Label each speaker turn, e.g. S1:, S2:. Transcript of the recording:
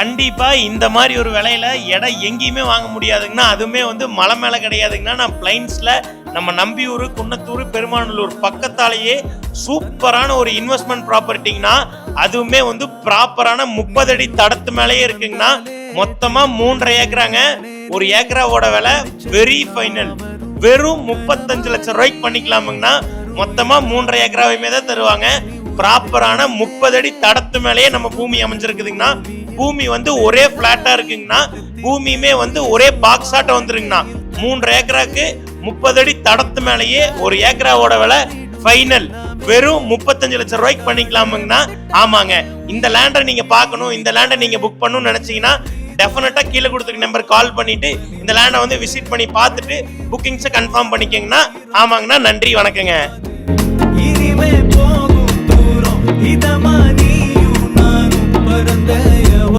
S1: கண்டிப்பா இந்த மாதிரி ஒரு விலையில இடம் எங்கேயுமே வாங்க முடியாதுங்கண்ணா. அதுவுமே வந்து மலை மேல கிடையாதுங்கண்ணா. நான் பிளைன்ஸ்ல நம்ம நம்பியூர், குன்னத்தூர், பெருமாநல்லூர் பக்கத்தாலேயே சூப்பரான ஒரு இன்வெஸ்ட்மெண்ட் ப்ராப்பர்ட்டிங்கண்ணா. அதுவுமே வந்து ப்ராப்பரான 30 அடி தடத்து மேலேயே இருக்குங்கண்ணா. மொத்தமா 3.5 ஏக்கராங்க. ஒரு ஏக்கராவோட விலை வெரி ஃபைனல் வெறும் 35 லட்சம் ரூபாய்க்கு பண்ணிக்கலாமுங்கண்ணா. மொத்தமா 3.5 ஏக்கராவையுமே தான் தருவாங்க. ப்ராப்பரான 30 அடி தடத்து மேலேயே நம்ம பூமி அமைஞ்சிருக்குதுங்கண்ணா. பூமி வந்து ஒரே பிளாட்டா இருக்குங்கண்ணா. பூமியுமே வந்து ஒரே பாக்ஸ் ஆட்ட வந்துருங்கண்ணா. 3 ஏக்கராக்கு 30 அடி தடத்து மேலேயே ஒரு ஏக்கராவோட விலை ஃபைனல் வெறும் 35 லட்சம் ரூபாய்க்கு பண்ணிக்கலாமுங்கண்ணா. ஆமாங்க, இந்த லேண்டை நீங்க பார்க்கணும், இந்த லேண்டை நீங்க புக் பண்ணணும்னு நினைச்சீங்கன்னா டெஃபினட்டா கீழே கொடுத்துருக்க நம்பர் கால் பண்ணிட்டு இந்த லேண்டை வந்து விசிட் பண்ணி பார்த்துட்டு புக்கிங்ஸை கன்ஃபார்ம் பண்ணிக்கங்கண்ணா. ஆமாங்கண்ணா, நன்றி, வணக்கங்க.